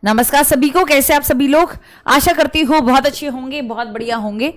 नमस्कार सभी को, कैसे आप सभी लोग? आशा करती हूँ बहुत अच्छे होंगे, बहुत बढ़िया होंगे।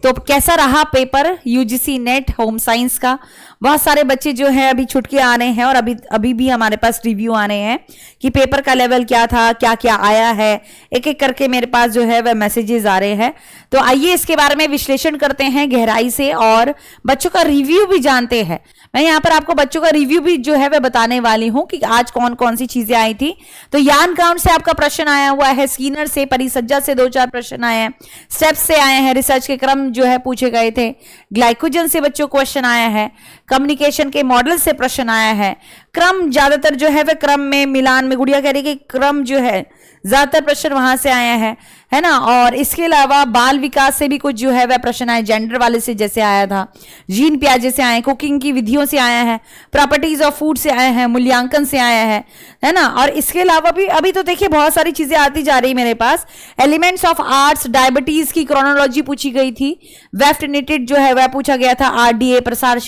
तो कैसा रहा paper UGC net home science का? बहुत सारे बच्चे जो है अभी छुट के आ रहे हैं और अभी भी हमारे पास रिव्यू आ रहे हैं कि पेपर का लेवल क्या था, क्या क्या आया है। एक एक करके मेरे पास जो है वह मैसेजेस आ रहे हैं। तो आइए इसके बारे में विश्लेषण करते हैं गहराई से और बच्चों का रिव्यू भी जानते हैं। मैं यहाँ पर आपको बच्चों का रिव्यू भी जो है वह बताने वाली हूँ कि आज कौन कौन सी चीजें आई थी। तो यान काउंट से आपका प्रश्न आया हुआ है, स्कीनर से, परिसज्जा से 2-4 प्रश्न आए हैं, स्टेप्स से आए हैं, रिसर्च के क्रम जो है पूछे गए थे, ग्लाइकोजन से बच्चों क्वेश्चन आया है, कम्युनिकेशन के मॉडल से प्रश्न आया है, क्रम ज्यादातर जो है वह क्रम में, मिलान में गुड़िया कह रही कि क्रम जो है ज्यादातर प्रश्न वहां से आए हैं, है ना। और इसके अलावा बाल विकास से भी कुछ जो है वह प्रश्न आए, जेंडर वाले से जैसे आया था, जीन पियाजे से आए, कुकिंग की विधियों से आया है, प्रॉपर्टीज ऑफ फूड से आए हैं, मूल्यांकन से आया है ना। और इसके अलावा भी अभी तो देखिए बहुत सारी चीजें आती जा रही मेरे पास। एलिमेंट्स ऑफ आर्ट्स, डायबिटीज की क्रोनोलॉजी पूछी गई थी, वेफ्ट निटेड जो है वह पूछा गया था, आरडीए, प्रसार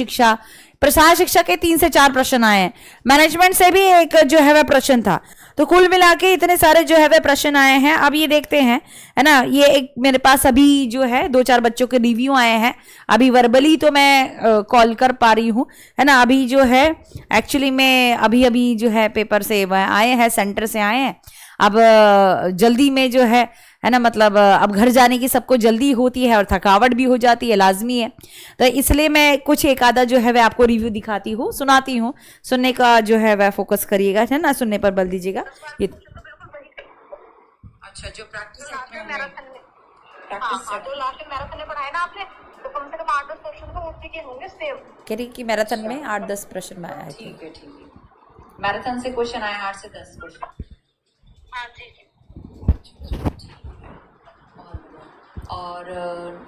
शिक्षा के 3 से 4 प्रश्न आए हैं, मैनेजमेंट से भी एक जो है वह प्रश्न था। तो कुल मिला के इतने सारे जो है वह प्रश्न आए हैं। अब ये देखते हैं, है ना, ये एक मेरे पास अभी जो है 2-4 बच्चों के रिव्यू आए हैं। अभी वर्बली तो मैं कॉल कर पा रही हूँ, है ना। अभी जो है एक्चुअली में अभी जो है पेपर से आए हैं, सेंटर से आए हैं। अब जल्दी में जो है ना, मतलब अब घर जाने की सबको जल्दी होती है और थकावट भी हो जाती है, लाजमी है। तो इसलिए मैं कुछ एक आधा जो है वह आपको रिव्यू दिखाती हूँ, सुनाती हूँ। सुनने का जो है वह फोकस करिएगा, है ना, सुनने पर बल दीजिएगा। ये अच्छा, जो प्रैक्टिस मैराथन में पढ़ाया ना आपने, तो कम से कम 8-10 क्वेश्चन तो उसी के होंगे सेम। कह रही कि मैराथन में 8-10 प्रश्न में आया है। ठीक है। मैराथन से क्वेश्चन आए 8 से 10 क्वेश्चन। हाँ जी।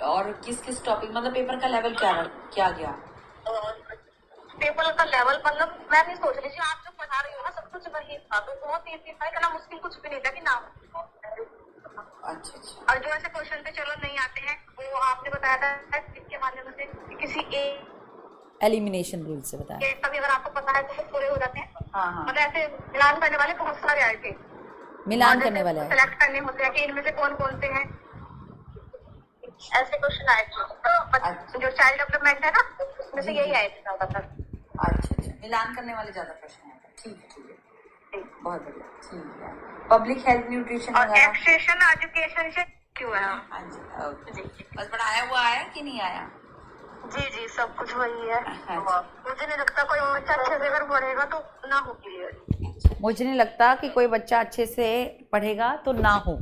और किस टॉपिक, मतलब पेपर का लेवल क्या गया? पेपर का लेवल मतलब मैं नहीं सोच रही थी, आप जो पढ़ा रही हो ना सब कुछ वही था, तो बहुत ईजी था, इतना मुश्किल कुछ भी नहीं था कि ना। अच्छा। और जो ऐसे क्वेश्चन पे चलो नहीं आते हैं, वो आपने बताया था इसके माध्यम से किसी एलिमिनेशन रूल से बताया। कभी अगर आपको पता है तो पूरे हो जाते हैं। हाँ। मतलब ऐसे मिलान करने वाले बहुत सारे आए थे, मिलान करने वाले सेलेक्ट करने होते हैं कि इनमें से कौन कौन से हैं, ऐसे क्वेश्चन आए थे। जो चाइल्ड डेवलपमेंट है ना, उसमें से यही आए थे ज्यादातर। अच्छा, मिलान करने वाले ज्यादा प्रश्न हैं। ठीक है, बहुत बढ़िया। ठीक है, पब्लिक हेल्थ, न्यूट्रिशन और एक्सेशन एजुकेशन से क्यों है? हाँ जी, बस पढ़ाया हुआ आया कि नहीं आया? जी, सब कुछ वही है। मुझे नहीं लगता कोई बच्चा अच्छे से अगर पढ़ेगा तो ना हो क्लियर। मुझे नहीं लगता कि कोई बच्चा अच्छे से पढ़ेगा तो ना हो।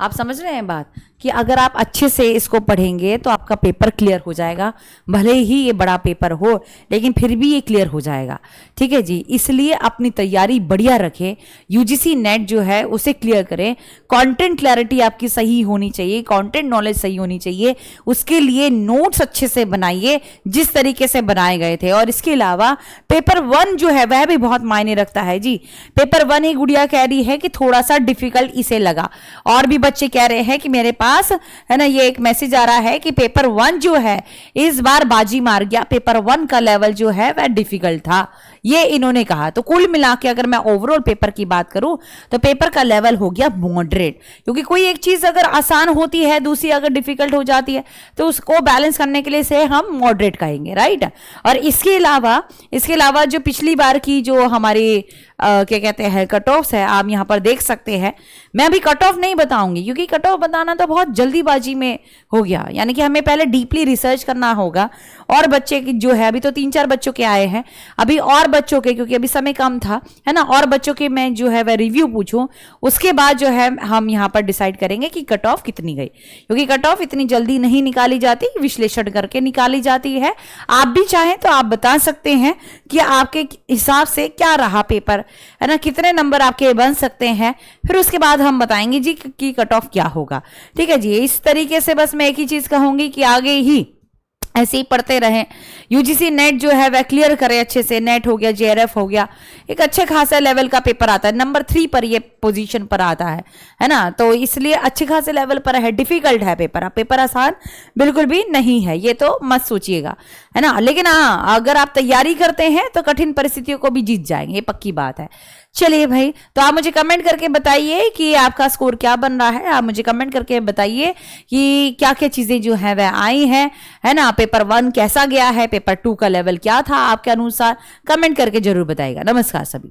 आप समझ रहे हैं बात कि अगर आप अच्छे से इसको पढ़ेंगे तो आपका पेपर क्लियर हो जाएगा। भले ही ये बड़ा पेपर हो, लेकिन फिर भी ये क्लियर हो जाएगा। ठीक है जी, इसलिए अपनी तैयारी बढ़िया रखें, यूजीसी नेट जो है उसे क्लियर करें। कंटेंट क्लैरिटी आपकी सही होनी चाहिए, कंटेंट नॉलेज सही होनी चाहिए। उसके लिए नोट्स अच्छे से बनाइए जिस तरीके से बनाए गए थे। और इसके अलावा पेपर 1 जो है वह भी बहुत मायने रखता है जी। पेपर 1 एक गुड़िया कह रही है कि थोड़ा सा डिफिकल्ट इसे लगा, और भी बच्चे कह रहे हैं कि मेरे पास, है ना, ये एक मैसेज आ रहा है कि पेपर 1 जो है इस बार बाजी मार गया, पेपर 1 का लेवल जो है वह डिफिकल्ट था, ये इन्होंने कहा। तो कुल मिला के अगर मैं ओवरऑल पेपर की बात करूं तो पेपर का लेवल हो गया मॉडरेट, क्योंकि कोई एक चीज अगर आसान होती है, दूसरी अगर डिफिकल्ट हो जाती है, तो उसको बैलेंस करने के लिए से हम मॉडरेट कहेंगे, राइट। और इसके अलावा जो पिछली बार की जो हमारी क्या कहते हैं कट ऑफ है, आप यहाँ पर देख सकते हैं। मैं अभी कट ऑफ नहीं बताऊंगी क्योंकि कट ऑफ बताना तो बहुत जल्दीबाजी में हो गया, यानी कि हमें पहले डीपली रिसर्च करना होगा। और बच्चे की जो है अभी तो 3-4 बच्चों के आए हैं, अभी और बच्चों के, क्योंकि अभी समय कम था, है ना, और बच्चों के मैं जो है वह रिव्यू पूछूं, उसके बाद जो है हम यहाँ पर डिसाइड करेंगे कि कट ऑफ कितनी गई, क्योंकि कट ऑफ इतनी जल्दी नहीं निकाली जाती, विश्लेषण करके निकाली जाती है। आप भी चाहें तो आप बता सकते हैं कि आपके हिसाब से क्या रहा पेपर, है ना, कितने नंबर आपके बन सकते हैं, फिर उसके बाद हम बताएंगे जी कि कट ऑफ क्या होगा। ठीक है जी, इस तरीके से बस मैं एक ही चीज कहूंगी कि आगे ही ऐसे ही पढ़ते रहें। यूजीसी नेट जो है वह क्लियर करें अच्छे से। नेट हो गया, जेआरएफ हो गया, एक अच्छे खासे लेवल का पेपर आता है, नंबर 3 पर ये पोजीशन पर आता है ना। तो इसलिए अच्छे खासे लेवल पर है, डिफिकल्ट है पेपर, पेपर आसान बिल्कुल भी नहीं है, ये तो मत सोचिएगा, है ना। लेकिन हाँ, अगर आप तैयारी करते हैं तो कठिन परिस्थितियों को भी जीत जाएंगे, ये पक्की बात है। चलिए भाई, तो आप मुझे कमेंट करके बताइए कि आपका स्कोर क्या बन रहा है। आप मुझे कमेंट करके बताइए कि क्या क्या चीजें जो है वह आई हैं, है ना। पेपर 1 कैसा गया है, पेपर 2 का लेवल क्या था आपके अनुसार, कमेंट करके जरूर बताइएगा। नमस्कार सभी।